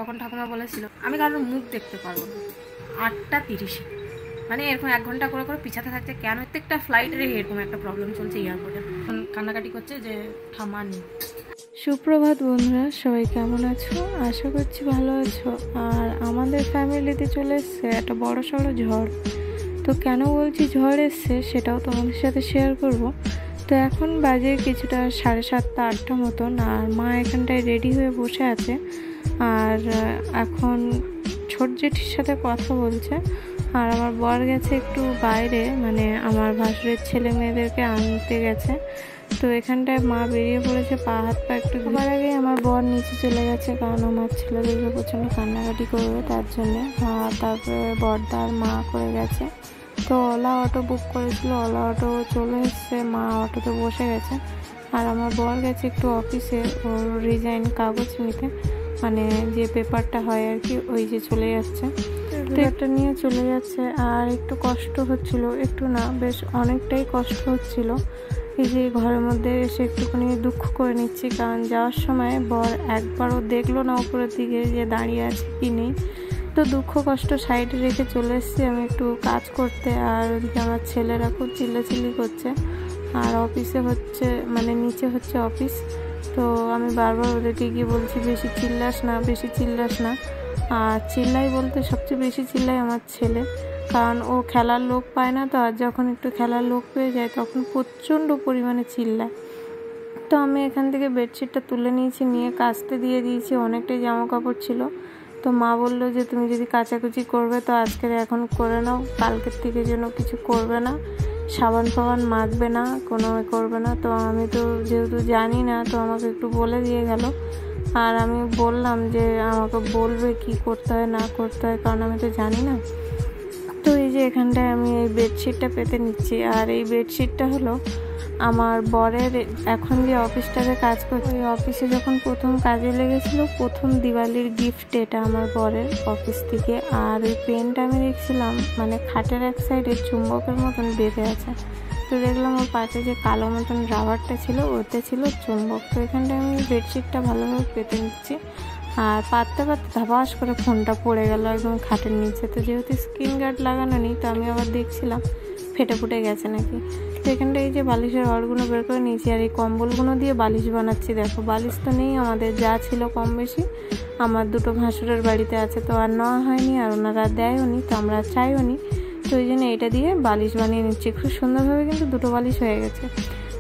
তখন ঠাকুমা বলেছিল আমি কারোর মুখ দেখতে পারবো না 8:30 মানে এরকম 1 ঘন্টা করে করে পিছাতে থাকছে। কেন প্রত্যেকটা ফ্লাইটের এরকম একটা প্রবলেম চলছে এয়ারপোর্টে। কান্নাকাটি করছে যে থামা নেই। সুপ্রভাত বন্ধুরা, সবাই কেমন আছো? আশা করছি ভালো আছো। আর আমাদের ফ্যামিলিতে চলে এসছে একটা বড় সড়ো ঝড়। তো কেন বলছি ঝড় এসছে সেটাও তোমাদের সাথে শেয়ার করব। তো এখন বাজে কিছুটা 7:30 8টা মতন, আর মা এখানটায় রেডি হয়ে বসে আছে। আর এখন ছোট জেঠির সাথে কথা বলছে। আর আমার বর গেছে একটু বাইরে, মানে আমার ভাসুরের ছেলে মেয়েদেরকে আনতে গেছে। তো এখানটায় মা বেরিয়ে পড়েছে পা হাত পা একটু ধোয়ার আগে আমার বর নিচে চলে গেছে, কারণ আমার ছেলেদেরকে প্রচণ্ড কান্নাকাটি করবে তার জন্যে। আর তারপরে বরদার মা করে গেছে। তো ওলা অটো বুক করেছিল, ওলা অটো চলে এসছে, মা অটোতে বসে গেছে। আর আমার বর গেছে একটু অফিসে ওর রিজাইন কাগজ নিতে, মানে যে পেপারটা হয় আর কি, ওই যে চলে যাচ্ছে। তো একটা নিয়ে চলে যাচ্ছে। আর একটু কষ্ট হচ্ছিল, একটু না বেশ অনেকটাই কষ্ট হচ্ছিল। এই যে ঘরের মধ্যে এসে একটুখানি দুঃখ করে নিচ্ছি, কারণ যাওয়ার সময় বর একবারও দেখলো না উপরের দিকে যে দাঁড়িয়ে আছে কি নেই। তো দুঃখ কষ্ট সাইডে রেখে চলে এসেছি আমি একটু কাজ করতে। আর ওদিকে আমার ছেলেরা খুব চিল্লাচিল্লি করছে। আর অফিসে হচ্ছে, মানে নিচে হচ্ছে অফিস। তো আমি বারবার ওদেরকে গিয়ে বলছি বেশি চিল্লাস না, বেশি চিল্লাস না। আর চিল্লাই বলতে সবচেয়ে বেশি চিল্লাই আমার ছেলে, কারণ ও খেলার লোক পায় না। তো আর যখন একটু খেলার লোক পেয়ে যায় তখন প্রচণ্ড পরিমাণে চিল্লায়। তো আমি এখান থেকে বেডশিটটা তুলে নিয়েছি, নিয়ে কাচতে দিয়ে দিয়েছি। অনেকটাই জামা কাপড় ছিল। তো মা বললো যে তুমি যদি কাচাকুচি করবে তো আজকের এখন করে নাও, কালকের থেকে যেন কিছু করবে না, সাবান ফাবান মাখবে না, কোনো করবে না। তো আমি তো যেহেতু জানি না, তো আমাকে একটু বলে দিয়ে গেল। আর আমি বললাম যে আমাকে বলবে কি করতে হয় না করতে হয়, কারণ আমি তো জানি না। তো এই যে এখানটায় আমি এই বেডশিটটা পেতে নিচ্ছি। আর এই বেডশিটটা হলো আমার বরের এখন যে অফিসটাতে কাজ করছে, ওই অফিসে যখন প্রথম কাজে লেগেছিল, প্রথম দিওয়ালির গিফট এটা আমার বরের অফিস থেকে। আর ওই পেনটা আমি দেখছিলাম মানে খাটের এক সাইডে চুম্বকের মতন বেঁধে আছে। তো দেখলাম ওর পাশে যে কালো মতন রাবারটা ছিল ওতে ছিল চুম্বক। তো এখানটায় আমি বেডশিটটা ভালোভাবে পেতে নিচ্ছি। আর পাততে পাততে ধাপাস করে ফোনটা পড়ে গেল একদম খাটের নিচে। তো যেহেতু স্ক্রিন গার্ড লাগানো নেই, তো আমি আবার দেখছিলাম ফেটে ফুটে গেছে নাকি। তো এখানটা এই যে বালিশের রডগুলো বের করে নিয়েছি। আর এই কম্বলগুলো দিয়ে বালিশ বানাচ্ছি। দেখো বালিশ তো নেই আমাদের, যা ছিল কম বেশি আমার দুটো ভাসুরের বাড়িতে আছে, তো আর নেওয়া হয়নি, আর ওনারা দেয়ও নি, তো আমরা চাইও নি। তো ওই জন্য এটা দিয়ে বালিশ বানিয়ে নিচ্ছি। খুব সুন্দরভাবে কিন্তু দুটো বালিশ হয়ে গেছে।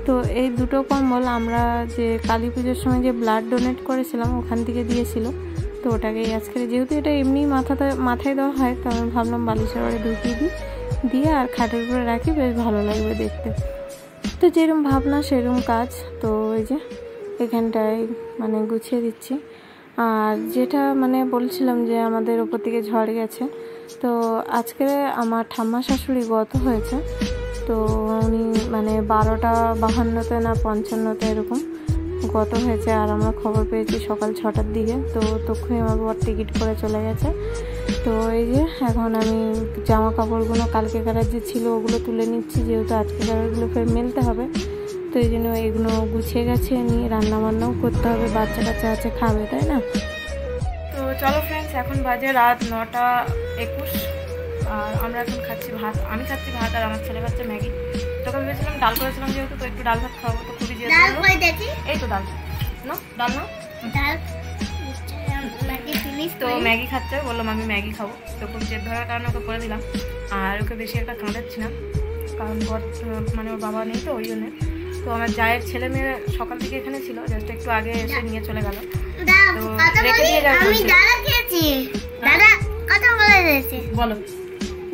তো এই দুটো কম্বল আমরা যে কালী পুজোর সময় যে ব্লাড ডোনেট করেছিলাম ওখান থেকে দিয়েছিল। তো ওটাকেই আজকে, যেহেতু এটা এমনি মাথায় দেওয়া হয়, তো আমি ভাবলাম বালিশের ঘরে ঢুকিয়ে দিই, দিয়ে আর খাটের উপরে রাখি, বেশ ভালো লাগবে দেখতে। তো যেরকম ভাবনা সেরকম কাজ। তো এই যে এখানটায় মানে গুছিয়ে দিচ্ছি। আর যেটা মানে বলছিলাম যে আমাদের ওপর থেকে ঝড় গেছে। তো আজকে আমার ঠাম্মা শাশুড়ি গত হয়েছে। তো উনি মানে 12:52 না 55 এরকম গত হয়েছে। আর আমরা খবর পেয়েছি সকাল 6টার দিকে। তো তখনই আমার বর টিকিট করে চলে গেছে। তো এই যে এখন আমি জামা কাপড়গুলো কালকেকার যে ছিল ওগুলো তুলে নিচ্ছি, যেহেতু আজকেকারগুলো ফের মেলতে হবে। তো এই জন্য এগুলো গুছিয়ে গেছে, নিয়ে রান্নাবান্নাও করতে হবে, বাচ্চা কাচ্চা আছে খাবে, তাই না? তো চলো ফ্রেন্ডস, এখন বাজে রাত 9:21। আর আমরা এখন খাচ্ছি ভাত। আমি খাচ্ছি ভাত আর আমার ছেলে খাচ্ছে ম্যাগি। তখন ভেবেছিলাম ডাল করেছিলাম যেহেতু, তো একটু ডাল ভাত খাবো। তো খুবই যেহেতু এই তো ডাল ডাল না তো ম্যাগি খাচ্ছে, বললাম আমি ম্যাগি খাবো। তো খুব জেদ ধরার কারণে ওকে করে দিলাম। আর ওকে বেশি একটা কাঁদাচ্ছি না, কারণ মানে ওর বাবা নেই তো ওই জন্য। তো আমার জায়ের ছেলে মেয়ে সকাল থেকে এখানে ছিল, জাস্ট একটু আগে এসে নিয়ে চলে গেল। তো রেখে দিয়ে যাবো। দাদা কথা বলেছে, বলো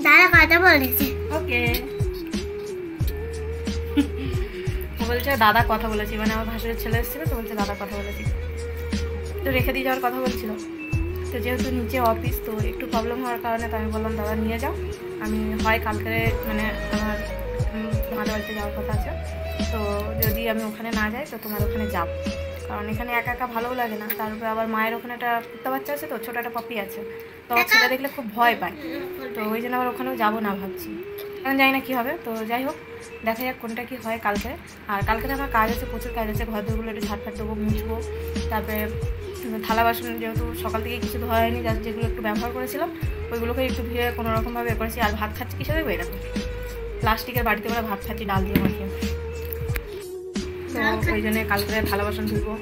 দাদা কথা বলেছে। ওকে বলছে দাদা কথা বলেছি, মানে আমার ভাসুরের ছেলে এসেছিল, তো বলছে দাদা কথা বলেছি। তো রেখে দিয়ে যাওয়ার কথা বলছিল। তো যেহেতু নিচে অফিস, তো একটু প্রবলেম হওয়ার কারণে তো আমি বললাম দাদা নিয়ে যাও, আমি হয় কালকে মানে আমার ভালো বাড়িতে যাওয়ার কথা আছে। তো যদি আমি ওখানে না যাই তো তোমার ওখানে যাব, কারণ এখানে একা একা ভালোও লাগে না। তারপরে আবার মায়ের ওখানে একটা কুত্তা বাচ্চা আছে, তো ছোটো একটা পপি আছে, তো আমার ছেলে দেখলে খুব ভয় পায়। তো ওই জন্য আবার ওখানেও যাবো না ভাবছি, এখন জানি না কী হবে। তো যাই হোক, দেখা যাক কোনটা কি হয় কালকে। আর কালকে আমার কাজ আছে, প্রচুর কাজ আছে। ঘর দরগুলো একটু ঝাড়ফাট দেবো, মুছবো, তারপরে থালা বাসন যেহেতু সকাল থেকে কিছু ধোয়া হয়নি, জাস্ট যেগুলো একটু ব্যবহার করেছিলাম ওইগুলোকে একটু ধুয়ে কোনোরকমভাবে এ করেছি। আর ভাত খাচ্ছি কিসে দেখবো, এরকম প্লাস্টিকের বাড়িতে করে ভাত খাচ্ছি ডাল দিয়ে মাখিয়ে। তো ওই জন্য কালকে থালা বাসন ধুবো,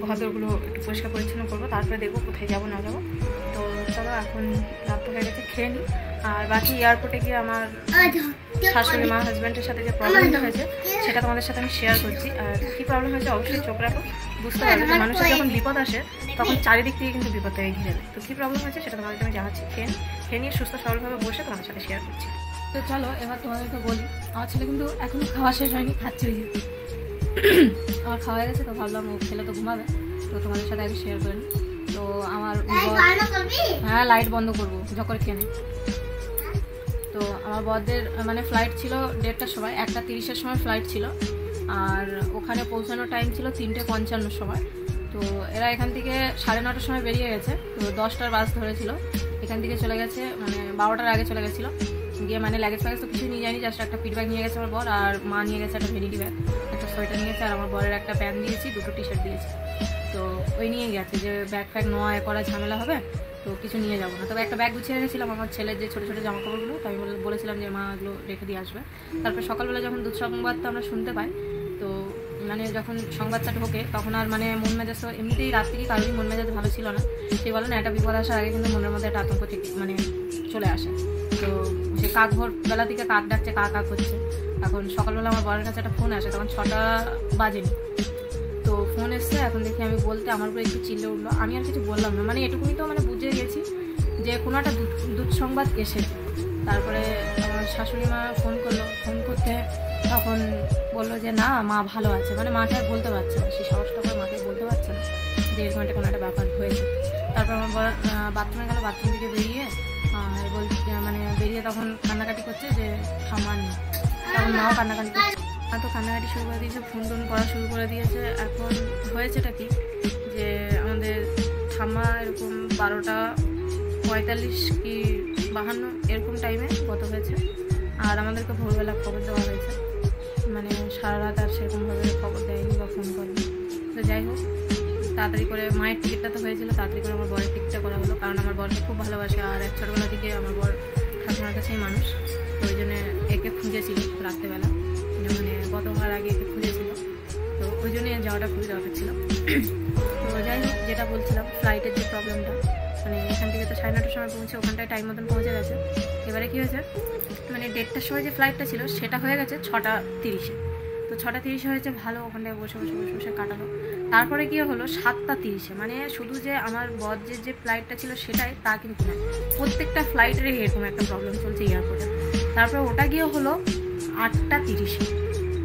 ঘরদোরগুলো একটু পরিষ্কার পরিচ্ছন্ন করবো, তারপরে দেখবো কোথায় যাবো না যাবো। তো চলো এখন রাত হয়ে গেছে, খেয়ে নিই। আর বাকি এয়ারপোর্টে গিয়ে আমার শাশুড়ি মা হাজব্যান্ডের সাথে যে প্রবলেমটা হয়েছে সেটা তোমাদের সাথে আমি শেয়ার করছি। আর কী প্রবলেম হয়েছে অবশ্যই চোখ রাখো, বুঝতে পারবে যে মানুষের যখন বিপদ আসে তখন চারিদিক থেকে কিন্তু বিপদ থেকে ঘিরে দেয়। তো কী প্রবলেম হয়েছে সেটা তোমাদেরকে আমি জানাচ্ছি, খেয়ে নিয়ে সুস্থ সরলভাবে বসে তোমাদের সাথে শেয়ার করছি। তো চলো এবার তোমাদেরকে বলি, আমার ছেলে কিন্তু এখনও খাওয়া শেষ হয়নি, খাচ্ছে। ওই যে আমার খাওয়া হয়ে গেছে, তো ভাবলাম ও খেলে তো ঘুমাবে, তো তোমাদের সাথে আগে শেয়ার করে নিই। তো আমার হ্যাঁ লাইট বন্ধ করবো যখন খেয়ে নিই। তো আমার বরদের মানে ফ্লাইট ছিল 1:30টার সময়, 1:30-এর সময় ফ্লাইট ছিল, আর ওখানে পৌঁছানোর টাইম ছিল 3:55 সময়। তো এরা এখান থেকে 9:30টার সময় বেরিয়ে গেছে, তো 10টার বাস ধরেছিল, এখান থেকে চলে গেছে মানে 12টার আগে চলে গেছিলো। গিয়ে মানে লাগেজ ফ্যাগেজ তো কিছু নিয়ে যায়নি, জাস্ট একটা পিট ব্যাগ নিয়ে গেছে আমার বর, আর মা নিয়ে গেছে একটা ভ্যানিটি ব্যাগ, একটা সোয়েটার নিয়ে গেছে, আর আমার বরের একটা প্যান্ট দিয়েছি, 2টো টি-শার্ট দিয়েছি। তো ওই নিয়ে গেছে যে ব্যাগ ফ্যাগ নয় করা ঝামেলা হবে, তো কিছু নিয়ে যাবো না। তবে একটা ব্যাগ গুছিয়ে রেখেছিলাম আমার ছেলের যে ছোটো ছোটো জামাকাপড়গুলো, তো আমি বলেছিলাম যে মা এগুলো রেখে দিয়ে আসবে। তারপর সকালবেলা যখন দুঃসংবাদটা আমরা শুনতে পাই, তো মানে যখন সংবাদটা ঢোকে তখন আর মানে মন মেজাজ তো এমনিতেই রাত থেকে কারোরই মন মেজাজ ভালো ছিল না। সে বলে না, একটা বিপদ আসার আগে কিন্তু মনের মধ্যে একটা আতঙ্ক থেকে মানে চলে আসে। তো সে কাক ভোরবেলা থেকে কাক ডাকছে, কাক হচ্ছে। এখন সকালবেলা আমার বরের কাছে একটা ফোন আসে, তখন 6টা বাজেনি, তো ফোন এসছে। এখন দেখি আমি বলতে আমার উপরে একটু চিল্লে উঠলো, আমি আর কিছু বললাম না, মানে এটুকুনি তো মানে বুঝে গেছি যে কোনো একটা দুঃসংবাদ এসেছে। তারপরে আমার শাশুড়ি মা ফোন করলো, ফোন করতে তখন বললো যে না মা ভালো আছে, মানে মাকে আর বলতে পারছে না, সেই সাহসটা করে মাকে বলতে পারছে না যে এরকম একটা কোনো একটা ব্যাপার হয়েছে। তারপর আমার বড় বাথরুমে গেলো, বাথরুম থেকে বেরিয়ে মানে বেরিয়ে তখন কান্নাকাটি করছে যে ঠাম্মা নেই, তখন মাও কান্নাকাটি করছে, মা তো কান্নাকাটি শুরু করে দিয়েছে, ফোন টোন করা শুরু করে দিয়েছে। এখন হয়েছেটা কি যে আমাদের ঠাম্মা এরকম 12:45 কি 52 এরকম টাইমে গত হয়েছে, আর আমাদেরকে ভোরবেলা খবর দেওয়া হয়েছে, মানে সারা রাত আর সেরকমভাবে খবর দেয়নি বা ফোন করেনি। তো যাই হোক, তাড়াতাড়ি করে মায়ের টিকিটটা তো হয়েছিল, তাড়াতাড়ি করে আমার বরের টিকিটটা করা হলো, কারণ আমার বরকে খুব ভালোবাসে, আর এক ছোটোবেলা থেকে আমার বর ঠাকুমার কাছেই মানুষ। তো ওই জন্য একে খুঁজেছিল রাত্রেবেলা, মানে গতবার আগে একে খুঁজেছিল, তো ওই জন্য যাওয়াটা খুবই দরকার ছিল। তো যাই হোক, যেটা বলছিলাম ফ্লাইটের যে প্রবলেমটা, মানে এখান থেকে তো 9:30টার সময় পৌঁছে ওখানটায় টাইম মতন পৌঁছে গেছে। এবারে কী হয়েছে, মানে 1:30টার সময় যে ফ্লাইটটা ছিল সেটা হয়ে গেছে 6:30-এ। তো 6:30 হয়েছে, ভালো ওখানটায় বসে বসে বসে বসে কাটালো। তারপরে গিয়ে হলো 7:30-এ, মানে শুধু যে আমার বরের যে ফ্লাইটটা ছিল সেটাই তা কিন্তু না, প্রত্যেকটা ফ্লাইটেরই এরকম একটা প্রবলেম চলছে এয়ারপোর্টে। তারপরে ওটা গিয়ে হলো 8:30-এ,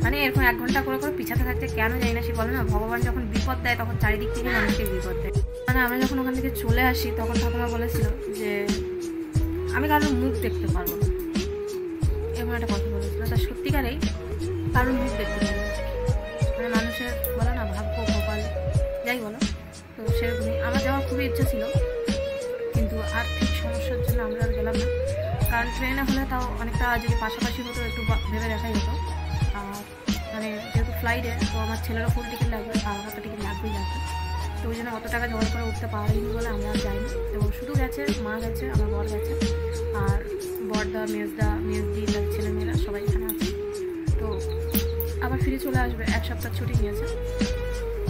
মানে এরকম 1 ঘন্টা করে করে পিছাতে থাকছে, কেন জানি না। সে বলে না ভগবান যখন বিপদ দেয় তখন চারিদিক থেকে মানুষকে বিপদ দেয়। মানে আমরা যখন ওখান থেকে চলে আসি তখন ঠাকুমা বলেছিল যে আমি কারোর মুখ দেখতে পারবো না, এমন একটা কথা বলেছিল। তা সত্যিকারেই কারোর মুখ দেখতে পারবো না, মানে মানুষের বলে না ভাগ্য কপাল যাই বলো, তো সেরকমই আমার যাওয়ার খুবই ইচ্ছা ছিল, কিন্তু আর্থিক সমস্যার জন্য আমরা আর গেলাম না। কারণ ট্রেনে হলে তাও অনেকটা যদি পাশাপাশি হতো একটু ভেবে দেখাই হতো, আর মানে যেহেতু ফ্লাইটে তো আমার ছেলেরও ফুল টিকিট লাগবে, আর আমার তো টিকিট লাগবেই লাগবে, তো ওই জন্য অত টাকা জোগাড় করে উঠতে পারিনি বলে আমরা আর যাইনি। তো শুধু গেছে মা গেছে, আমার বর গেছে, আর বরদা মেজদি ছেলেমেয়েরা সবাই এখানে আছে। তো আবার ফিরে চলে আসবে, 1 সপ্তাহ ছুটি নিয়েছে,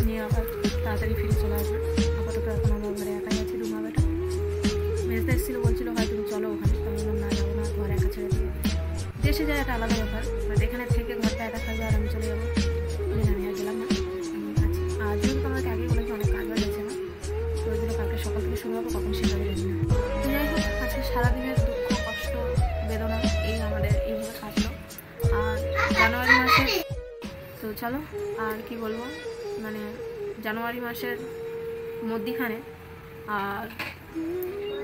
নিয়ে আবার তাড়াতাড়ি ফিরে চলে আসবে। আপাতত এখন আমার ঘরে একাই আছে, দুমা বেটা। মেজদা এসেছিলো, বলছিল হয় তুমি চলো ওখানে, তো আমি বললাম না যাবো না, ঘর একা ছেড়ে দিয়ে দেশে যায় একটা আলাদা ব্যাপার, বাট এখানে থেকে ঘরটা একা থাকবে আর আমি চলে যাবো, আমি আর গেলাম না, আমি আছি। আর যেহেতু আমাকে আগেই বলেছি অনেক কাজ হয়ে গেছে না, তো ওই জন্য কালকে সকাল থেকে শুরু হবো, কখন সেভাবে জানি না। যাই হোক, আজকে সারাদিনের দুঃখ কষ্ট বেদনা এই আমাদের এইভাবে কাটলো। আর জানুয়ারি মাসে তো চলো আর কি বলবো, মানে জানুয়ারি মাসের মধ্যিখানে আর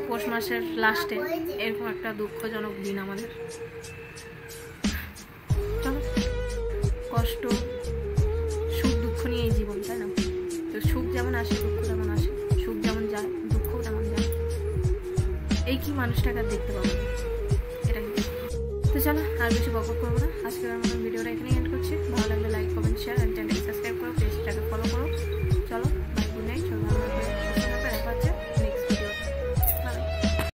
পৌষ মাসের লাস্টে এরকম একটা দুঃখজনক দিন আমাদের। চলো, কষ্ট সুখ দুঃখ নিয়ে এই জীবন, তাই না? তো সুখ যেমন আসে দুঃখ তেমন আসে, সুখ যেমন যায় দুঃখও তেমন যায়, এই কি মানুষটাকে আর দেখতে পাবো এটাই। তো চলো আর বেশি বক করবো না, আজকের আমার ভিডিওটা এখানে এন্ড করছি। ভালো লাগলে লাইক কমেন্ট শেয়ার, চ্যানেলটাকে সাবস্ক্রাইব করো, পেজটাকে ফলো করো। চলো।